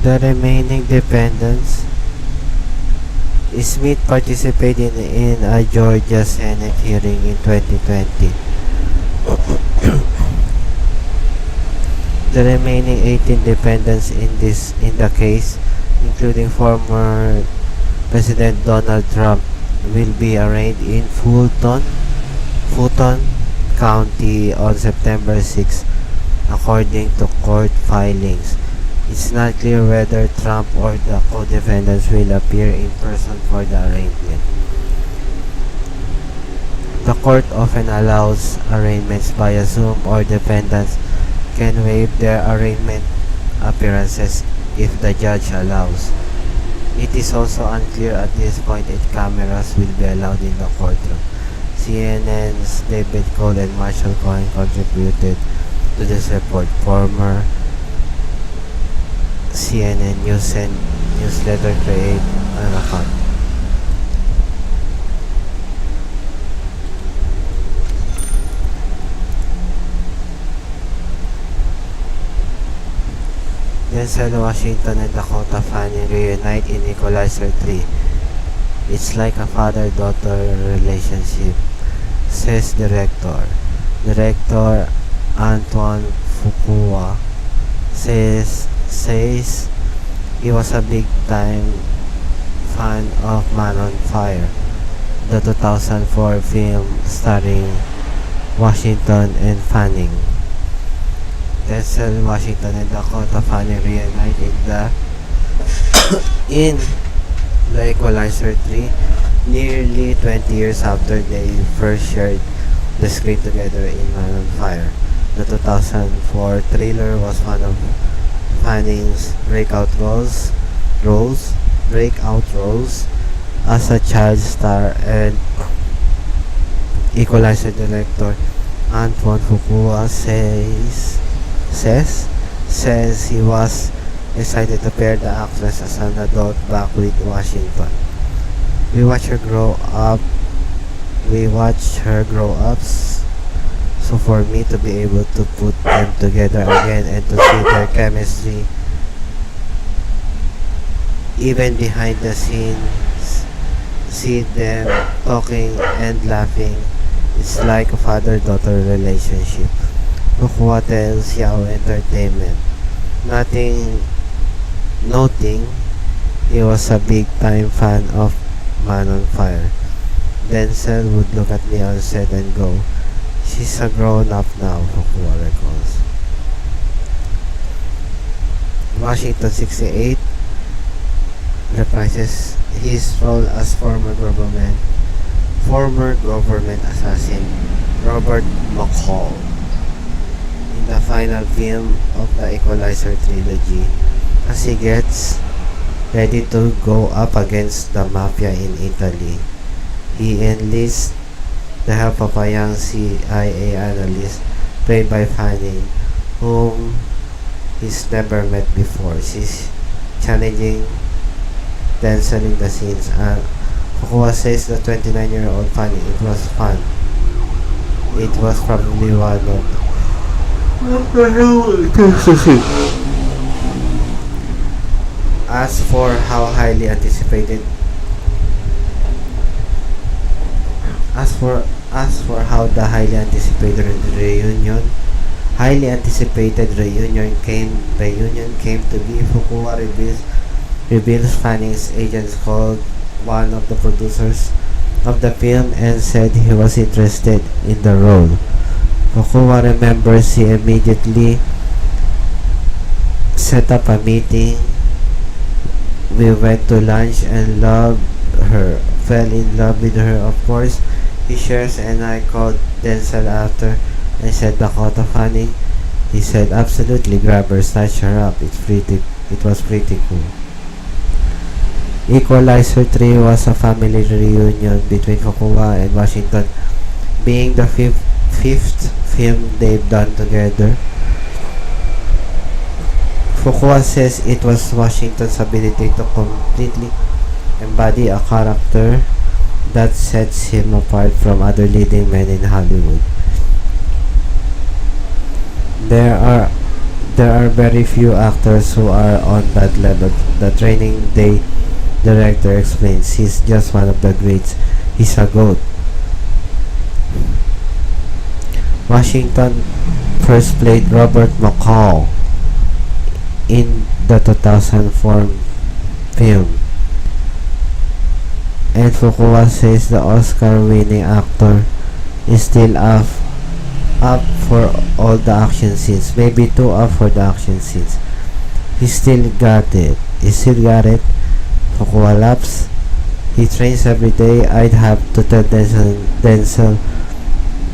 The remaining dependents, Smith participated in a Georgia Senate hearing in 2020. The remaining 18 defendants in the case, including former President Donald Trump, will be arraigned in Fulton County on September 6, according to court filings. It's not clear whether Trump or the co-defendants will appear in person for the arraignment. The court often allows arraignments via Zoom, or defendants can waive their arraignment appearances if the judge allows. It is also unclear at this point if cameras will be allowed in the courtroom. CNN's David Cole and Marshall Cohen contributed to this report. Former CNN newsletter create an account. Denzel Washington and Dakota Fanning reunite in Equalizer 3. It's like a father-daughter relationship, says Director Antoine Fuqua says he was a big-time fan of Man on Fire, the 2004 film starring Washington and Fanning. Denzel Washington and Dakota Fanning reunite in The Equalizer 3 nearly 20 years after they first shared the screen together in Man on Fire. The 2004 thriller was one of Fanning's breakout roles as a child star, and Equalizer director Antoine Fuqua says he was excited to pair the actress as an adult back with Washington. We watched her grow up, so for me to be able to put them together again and to see their chemistry even behind the scenes, see them talking and laughing, it's like a father-daughter relationship. Fuqua tells Yahoo Entertainment, noting he was a big-time fan of Man on Fire. Denzel would look at me on set and go, "She's a grown-up now," Fuqua recalls. Washington, 68, reprises his role as former government assassin Robert McCall in the final film of the Equalizer trilogy, as he gets ready to go up against the mafia in Italy. He enlists the help of a young CIA analyst played by Fanning, whom he's never met before. She's challenging Denzel in the scenes. Fuqua says the 29-year-old Fanning, "It was fun. It was probably one of..." What the hell is this? As for how highly anticipated the highly anticipated reunion came to be, Fuqua reveals Fanning's agents called one of the producers of the film and said he was interested in the role. Fuqua remembers he immediately set up a meeting. "We went to lunch and fell in love with her, of course," he shares, "and I called Denzel after. I said, 'Dakota Fanning?' He said, 'Absolutely, grab her, snatch her up. It was pretty cool.'" Equalizer 3 was a family reunion between Fuqua and Washington, being the fifth film they've done together. Fuqua says it was Washington's ability to completely embody a character that sets him apart from other leading men in Hollywood. There are very few actors who are on that level. The training day director explains. He's just one of the greats. He's a goat. Washington first played Robert McCall in the 2004 film, and Fuqua says the Oscar-winning actor is still up for all the action scenes, maybe too up for the action scenes. He still got it. Fuqua laughs. He trains every day. I'd have to tell Denzel,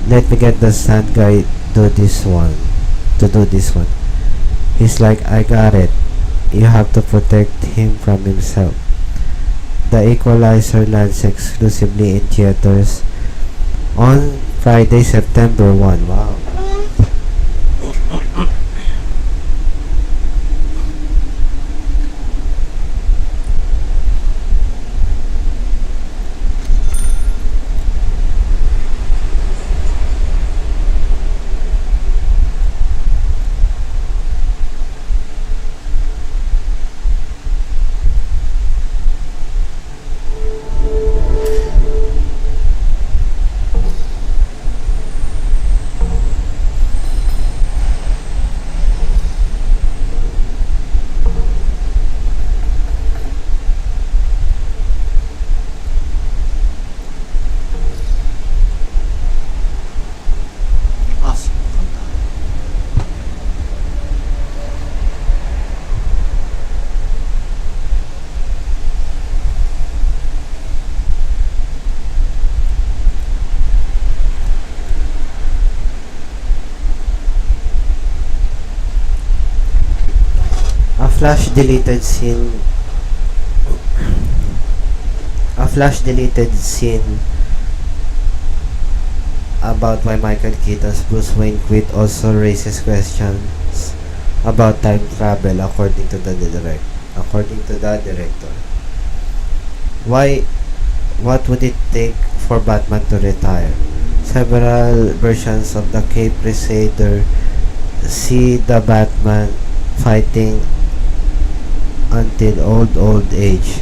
let me get the stunt guy to do this one. He's like, I got it. You have to protect him from himself. The Equalizer lands exclusively in theaters on Friday, September 1. Wow. A flash deleted scene a flash deleted scene about why Michael Keaton's Bruce Wayne quit also raises questions about time travel according to the director. Why what would it take for Batman to retire? Several versions of the Cape Crusader see the Batman fighting until old age.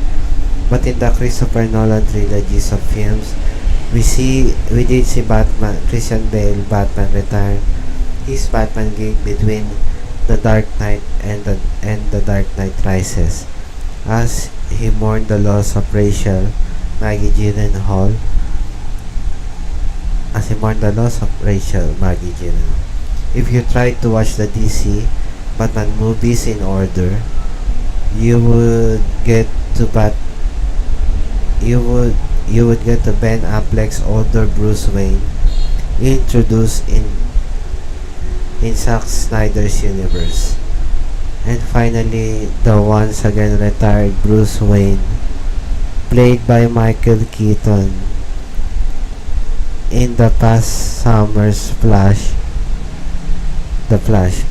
But in the Christopher Nolan trilogies of films, we did see Christian Bale Batman retire his Batman gig between The Dark Knight and the Dark Knight Rises, as he mourned the loss of Maggie Gyllenhaal. If you tried to watch the DC Batman movies in order, you would get to Ben Affleck's older Bruce Wayne introduced in Zack Snyder's universe, and finally the once again retired Bruce Wayne played by Michael Keaton in the past summer's The Flash.